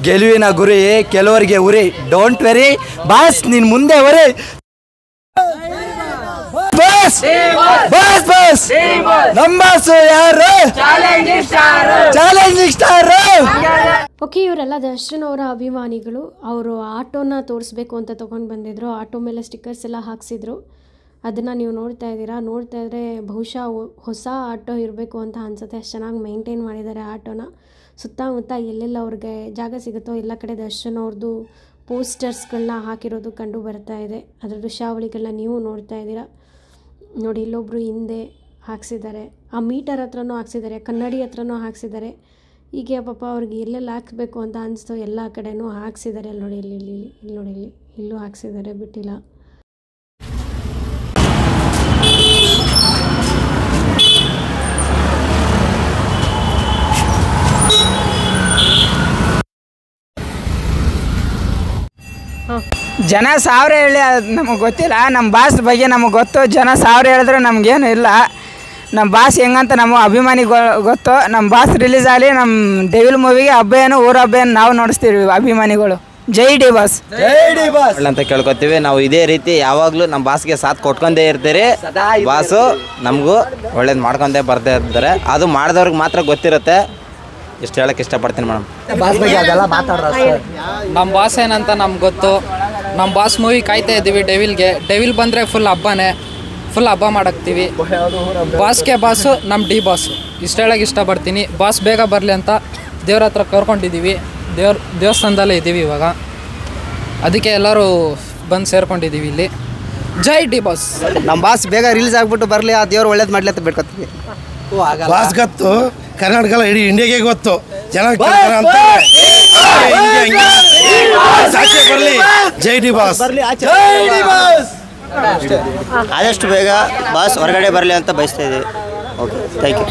ಗೆಲುವಿನ ಗುರಿ ಕೆಲವರಿಗೆ ಉರಿ. ಡೋಂಟ್ ವೆರಿ ಬಾಸ್, ನೀನ್ ಮುಂದೆ ವರಿ. ಬಾಸ್ ಬಾಸ್ ಬಾಸ್ ನಮ್ಮ ಬಾಸ್ ಯಾರು? Challenging star. ಓಕೆ, ಇವರೆಲ್ಲ ದರ್ಶನ್ ಅವರ ಅಭಿಮಾನಿಗಳು. ಅವರು ಆಟೋನ ತೋರಿಸ್ಬೇಕು ಅಂತ ತೊಗೊಂಡು ಬಂದಿದ್ರು. ಆಟೋ ಮೇಲೆ ಸ್ಟಿಕ್ಕರ್ಸ್ ಎಲ್ಲ ಹಾಕ್ಸಿದ್ರು. ಅದನ್ನು ನೀವು ನೋಡ್ತಾ ಇದ್ದೀರಾ. ನೋಡ್ತಾ ಇದ್ದರೆ ಬಹುಶಃ ಹೊಸ ಆಟೋ ಇರಬೇಕು ಅಂತ ಅನಿಸುತ್ತೆ. ಅಷ್ಟು ಚೆನ್ನಾಗಿ ಮೇಂಟೈನ್ ಮಾಡಿದ್ದಾರೆ ಆಟೋನ. ಸುತ್ತಮುತ್ತ ಎಲ್ಲೆಲ್ಲ ಅವ್ರಿಗೆ ಜಾಗ ಸಿಗುತ್ತೋ ಎಲ್ಲ ಕಡೆ ದರ್ಶನ್ ಅವ್ರದ್ದು ಪೋಸ್ಟರ್ಸ್ಗಳನ್ನ ಹಾಕಿರೋದು ಕಂಡು ಬರ್ತಾ ಇದೆ. ಅದರ ದೃಶ್ಯಾವಳಿಗಳನ್ನ ನೀವು ನೋಡ್ತಾ ಇದ್ದೀರಾ ನೋಡಿ. ಇಲ್ಲೊಬ್ಬರು ಹಿಂದೆ ಹಾಕ್ಸಿದ್ದಾರೆ, ಆ ಮೀಟರ್ ಹತ್ರನೂ ಹಾಕ್ಸಿದ್ದಾರೆ, ಕನ್ನಡಿ ಹತ್ರನೂ ಹಾಕ್ಸಿದ್ದಾರೆ. ಹೀಗೆ ಪಾಪ ಅವ್ರಿಗೆ ಎಲ್ಲೆಲ್ಲಿ ಹಾಕ್ಸ್ಬೇಕು ಅಂತ ಅನಿಸ್ತೋ ಎಲ್ಲ ಕಡೆನೂ ಹಾಕ್ಸಿದ್ದಾರೆ. ಅಲ್ಲಿ ನೋಡಿ, ಇಲ್ಲಿ ನೋಡಿ, ಇಲ್ಲೂ ಹಾಕ್ಸಿದ್ದಾರೆ, ಬಿಟ್ಟಿಲ್ಲ. ಜನ ಸಾವಿರ ಹೇಳಿ ಅದು ನಮಗೆ ಗೊತ್ತಿಲ್ಲ. ನಮ್ಮ ಬಾಸ್ ಬಗ್ಗೆ ನಮಗೆ ಗೊತ್ತು. ಜನ ಸಾವಿರ ಹೇಳಿದ್ರೆ ನಮಗೇನು ಇಲ್ಲ. ನಮ್ಮ ಬಾಸ್ ಹೆಂಗಂತ ನಮ್ಮ ಅಭಿಮಾನಿಗಳು ಗೊತ್ತು. ನಮ್ಮ ಬಾಸ್ ರಿಲೀಸ್ ಆಗಲಿ, ನಮ್ಮ ಡೆವಿಲ್ ಮೂವಿಗೆ ಹಬ್ಬ ಏನು ಊರ ಹಬ್ಬ ಏನು ನಾವು ನೋಡಿಸ್ತೀವಿ ಅಭಿಮಾನಿಗಳು. ಜೈ ಡಿ ಬಾಸ್, ಜೈ ಡಿ ಬಾಸ್ ಅಂತ ಕೇಳ್ಕೊತೀವಿ. ನಾವು ಇದೇ ರೀತಿ ಯಾವಾಗಲೂ ನಮ್ಮ ಬಾಸ್ಗೆ ಸಾಥ್ ಕೊಟ್ಕೊಂಡೇ ಇರ್ತೀರಿ. ಬಾಸು ನಮಗೂ ಒಳ್ಳೇದು ಮಾಡ್ಕೊಂಡೇ ಬರ್ತಾ ಇರ್ತಾರೆ. ಅದು ಮಾಡಿದವ್ರಿಗೆ ಮಾತ್ರ ಗೊತ್ತಿರುತ್ತೆ. ಇಷ್ಟು ಹೇಳಕ್ಕೆ ಇಷ್ಟಪಡ್ತೀನಿ ಮೇಡಮ್. ಬಾಸ್ ಬಗ್ಗೆ ಅದೆಲ್ಲ ಮಾತಾಡ್ರ. ನಮ್ಮ ಬಾಸ್ ಏನಂತ ನಮ್ಗೆ ಗೊತ್ತು. ನಮ್ಮ ಬಾಸ್ ಮೂವಿ ಕಾಯ್ತಾ ಇದ್ದೀವಿ ಡೆವಿಲ್ಗೆ. ಡೆವಿಲ್ ಬಂದರೆ ಫುಲ್ ಹಬ್ಬನೇ, ಫುಲ್ ಹಬ್ಬ ಮಾಡಾಕ್ತೀವಿ. ಬಾಸ್ಗೆ ಬಾಸು ನಮ್ಮ ಡಿ ಬಾಸು. ಇಷ್ಟು ಹೇಳಕ್ಕೆ ಇಷ್ಟಪಡ್ತೀನಿ. ಬಾಸ್ ಬೇಗ ಬರಲಿ ಅಂತ ದೇವ್ರ ಹತ್ರ ಕರ್ಕೊಂಡಿದ್ದೀವಿ. ದೇವಸ್ಥಾನದಲ್ಲೇ ಇದ್ದೀವಿ ಇವಾಗ. ಅದಕ್ಕೆ ಎಲ್ಲರೂ ಬಂದು ಸೇರ್ಕೊಂಡಿದ್ದೀವಿ ಇಲ್ಲಿ. ಜೈ ಡಿ ಬಾಸ್. ನಮ್ಮ ಬಾಸ್ ಬೇಗ ರಿಲೀಸ್ ಆಗಿಬಿಟ್ಟು ಬರಲಿ, ಆ ದೇವ್ರು ಒಳ್ಳೇದು ಮಾಡಲಿ ಅಂತ ಬೇಡ್ಕೊತೀವಿ. ಬಾಸ್ ಗೊತ್ತು, ಕರ್ನಾಟಕ ಇಡೀ ಇಂಡಿಯಾಗೆ ಗೊತ್ತು. ಜನ ಬರಲಿ. ಜೈ ಡಿ ಬಾಸ್, ಜೈ ಡಿ ಬಾಸ್. ಆದಷ್ಟು ಬೇಗ ಬಾಸ್ ಹೊರಗಡೆ ಬರಲಿ ಅಂತ ಬಯಸ್ತಾ ಇದ್ದೀವಿ. Okay, thank you.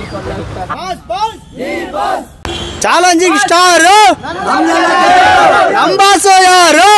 Challenging star ನಮ್ಮ ಬಾಸು ಯಾರು?